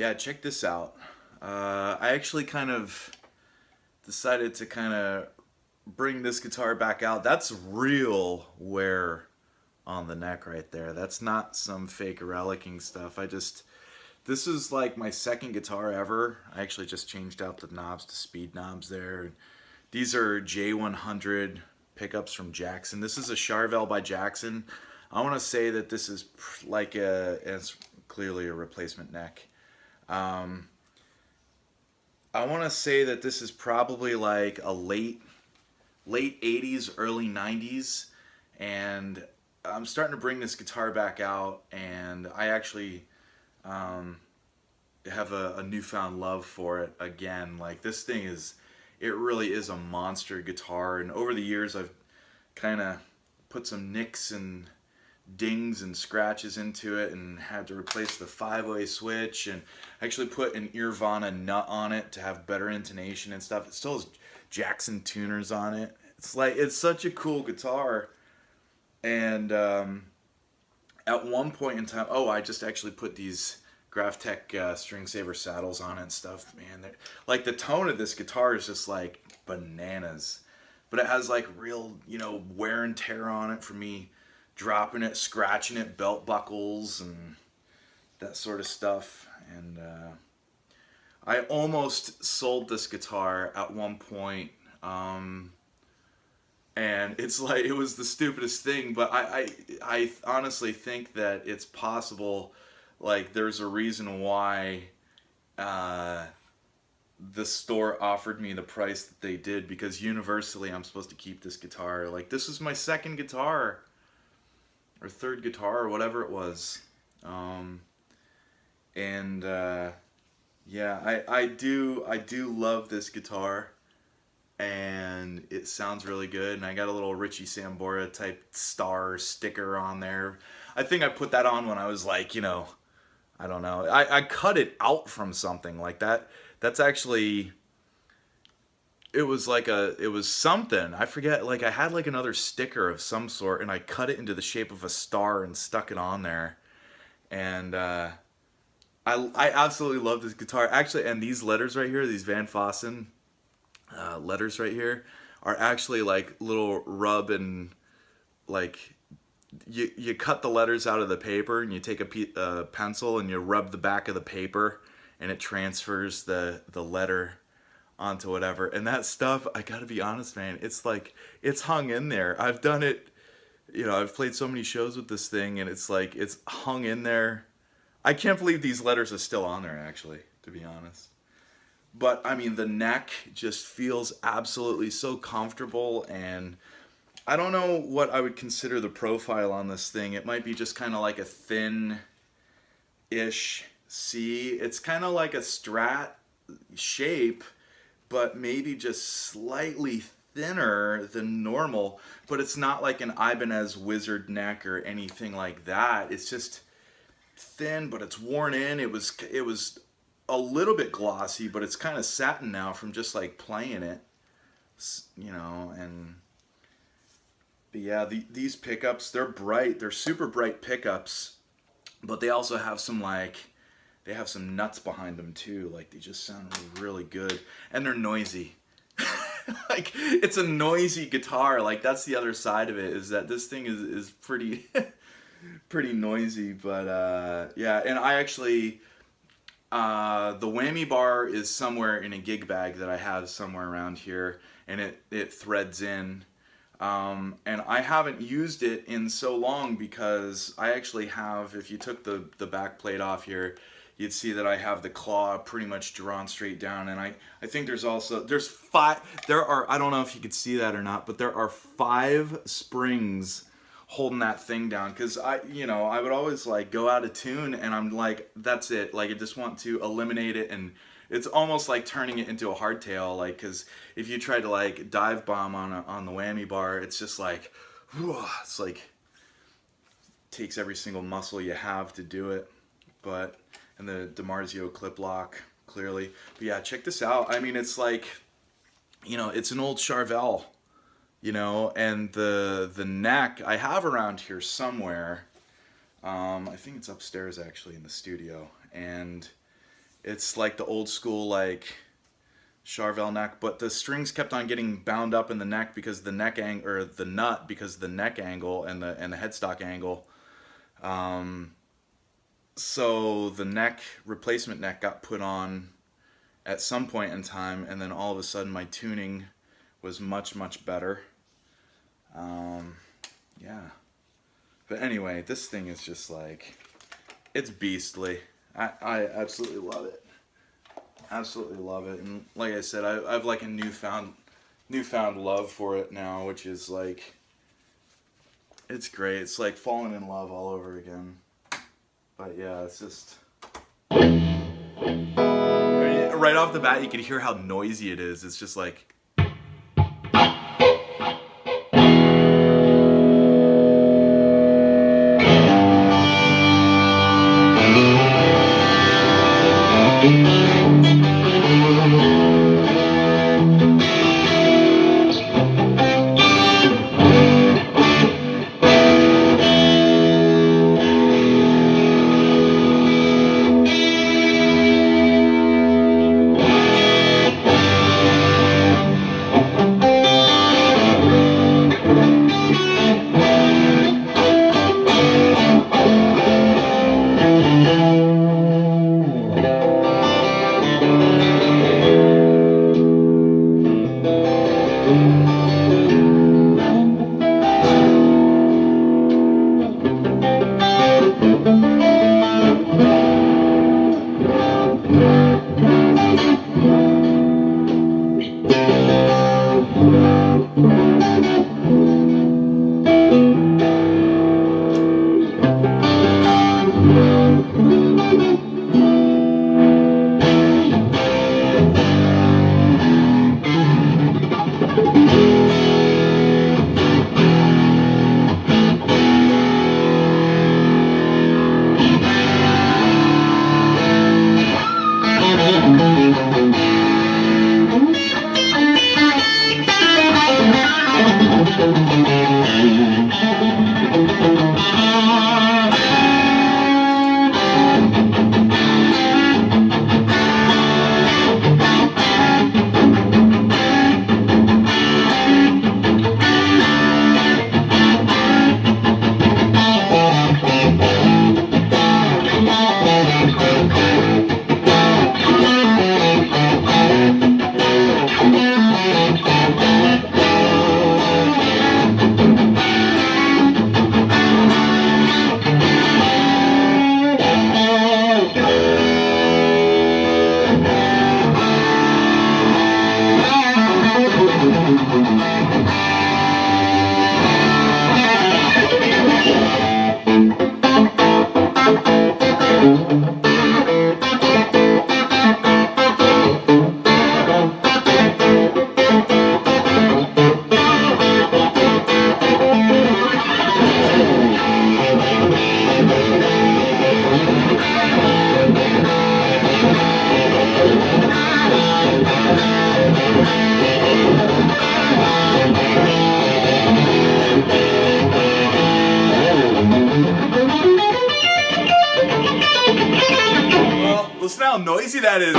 Yeah, check this out. I actually kind of decided to kind of bring this guitar back out. That's real wear on the neck right there. That's not some fake relicking stuff. This is like my second guitar ever. I actually just changed out the knobs to speed knobs there. These are J100 pickups from Jackson. This is a Charvel by Jackson. I want to say that this is like it's clearly a replacement neck. Um, I want to say that this is probably like a late 80's, early 90's, and I'm starting to bring this guitar back out, and I actually have a newfound love for it again. Like this thing it really is a monster guitar, and over the years I've kind of put some nicks and dings and scratches into it and had to replace the 5-way switch and actually put an Nirvana nut on it to have better intonation and stuff. It still has Jackson tuners on it. It's such a cool guitar. And at one point in time, I just actually put these Graphtec String Saver saddles on it and stuff. Man, like the tone of this guitar is just like bananas, but it has like real, wear and tear on it from me dropping it, scratching it, belt buckles and that sort of stuff. And I almost sold this guitar at one point, and it's like it was the stupidest thing, but I honestly think that it's possible. Like there's a reason why the store offered me the price that they did, because universally I'm supposed to keep this guitar. Like this is my second guitar or third guitar or whatever it was. And yeah, I do love this guitar, and it sounds really good. And I got a little Richie Sambora type star sticker on there. I think I put that on when I was like, I don't know. I cut it out from something like that. That's actually, it was something. I forget, like I had like another sticker of some sort and I cut it into the shape of a star and stuck it on there. And I absolutely love this guitar. Actually, and these letters right here, these Van Fossen letters right here, are actually like little rub and like you cut the letters out of the paper and you take a pencil and you rub the back of the paper and it transfers the letter onto whatever. And that stuff, I gotta be honest, man, it's like it's hung in there. I've done it, I've played so many shows with this thing, and it's like it's hung in there. I can't believe these letters are still on there, actually, to be honest. But I mean, the neck just feels absolutely so comfortable, and I don't know what I would consider the profile on this thing. It might be just kind of like a thin-ish C. It's kind of like a Strat shape, but maybe just slightly thinner than normal. But it's not like an Ibanez Wizard neck or anything like that. It's just thin, but it's worn in. It was a little bit glossy, but it's kind of satin now from just like playing it, and but yeah, these pickups, they're bright. They're super bright pickups, but they also have some they have some nuts behind them too. Like they just sound really good, and they're noisy. Like it's a noisy guitar. Like that's the other side of it, is that this thing is pretty pretty noisy. But yeah, and I actually the whammy bar is somewhere in a gig bag that I have somewhere around here, and it threads in. And I haven't used it in so long because I actually have, if you took the back plate off here, you'd see that I have the claw pretty much drawn straight down. And I think there are, I don't know if you could see that or not, but there are 5 springs holding that thing down. Because I would always like go out of tune and I'm like, that's it. Like I just want to eliminate it, and it's almost like turning it into a hardtail, like, because if you try to like dive bomb on the whammy bar, it's just like, it's like takes every single muscle you have to do it. But and the DiMarzio clip lock, clearly. But yeah, check this out. I mean, it's like, it's an old Charvel, and the neck I have around here somewhere. I think it's upstairs actually in the studio, and It's like the old school like Charvel neck, but the strings kept on getting bound up in the neck because the neck or the nut because the neck angle and the headstock angle. So the neck replacement neck got put on at some point in time, and then all of a sudden my tuning was much better. Yeah. But anyway, this thing is just like, it's beastly. I absolutely love it. Absolutely love it. And like I said, I've like a newfound love for it now, which is like, it's great. It's like falling in love all over again. But yeah, it's just, right off the bat you can hear how noisy it is. It's just like, listen how noisy that is.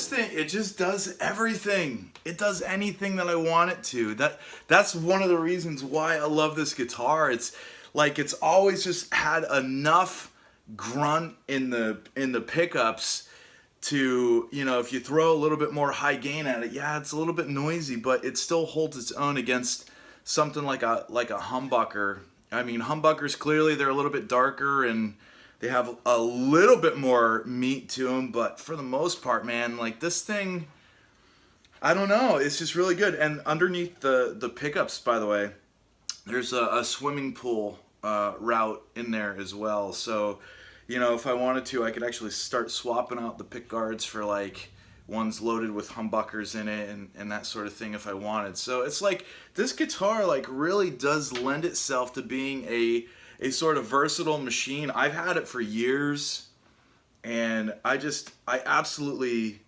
this thing, it just does everything. It does anything that I want it to. That's one of the reasons why I love this guitar. It's like it's always just had enough grunt in the pickups to, you know, if you throw a little bit more high gain at it, yeah, it's a little bit noisy, but it still holds its own against something like a humbucker. I mean, humbuckers, clearly they're a little bit darker and they have a little bit more meat to them, but for the most part, man, like this thing, I don't know, it's just really good. And underneath the pickups, by the way, there's a swimming pool route in there as well. So, you know, if I wanted to, I could actually start swapping out the pick guards for like ones loaded with humbuckers in it and that sort of thing if I wanted. So it's like this guitar like really does lend itself to being a sort of versatile machine. I've had it for years and I absolutely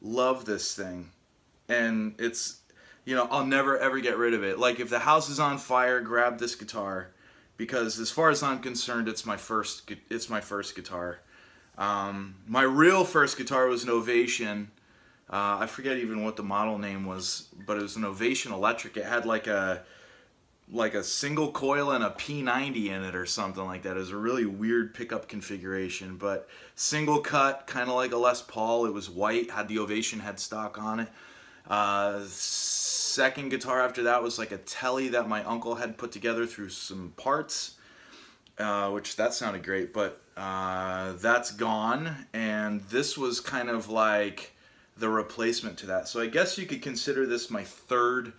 love this thing. And it's, you know, I'll never ever get rid of it. Like if the house is on fire, grab this guitar, because as far as I'm concerned, it's my first guitar. My real first guitar was an Ovation. I forget even what the model name was, but it was an Ovation electric. It had like a single coil and a P90 in it or something like that. It was a really weird pickup configuration, but single cut, kind of like a Les Paul. It was white, had the Ovation headstock on it. Second guitar after that was like a Telly that my uncle had put together through some parts, which that sounded great, but that's gone. And this was kind of like the replacement to that. So I guess you could consider this my third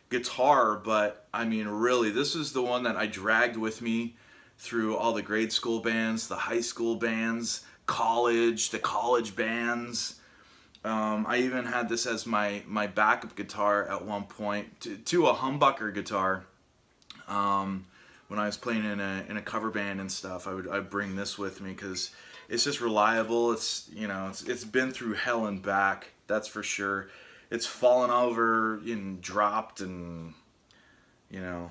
guitar, but I mean, really, this is the one that I dragged with me through all the grade school bands, the high school bands, the college bands. I even had this as my backup guitar at one point to a humbucker guitar. When I was playing in a cover band and stuff, I'd bring this with me because it's just reliable. It's, you know, it's been through hell and back, that's for sure. It's fallen over and dropped, and you know,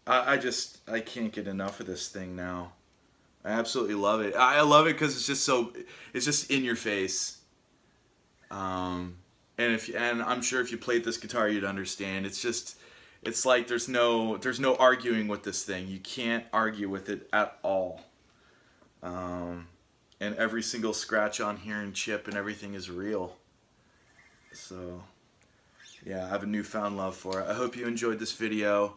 I can't get enough of this thing now. I absolutely love it. I love it because it's just in your face. And I'm sure if you played this guitar, you'd understand. It's like there's no arguing with this thing. You can't argue with it at all. And every single scratch on here and chip and everything is real. So, yeah, I have a newfound love for it. I hope you enjoyed this video.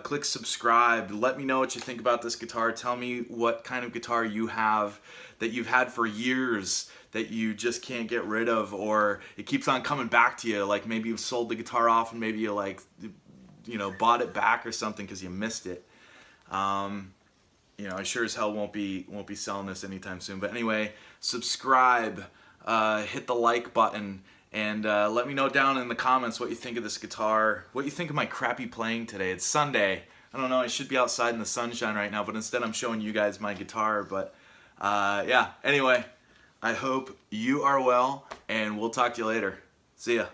Click subscribe. Let me know what you think about this guitar. Tell me what kind of guitar you have that you've had for years that you just can't get rid of, or it keeps on coming back to you. Like maybe you've sold the guitar off and maybe you bought it back or something because you missed it. You know, I sure as hell won't be selling this anytime soon. But anyway, subscribe, hit the like button, and let me know down in the comments what you think of this guitar, what you think of my crappy playing today. It's Sunday. I don't know, I should be outside in the sunshine right now, but instead I'm showing you guys my guitar. But yeah, anyway, I hope you are well, and we'll talk to you later. See ya.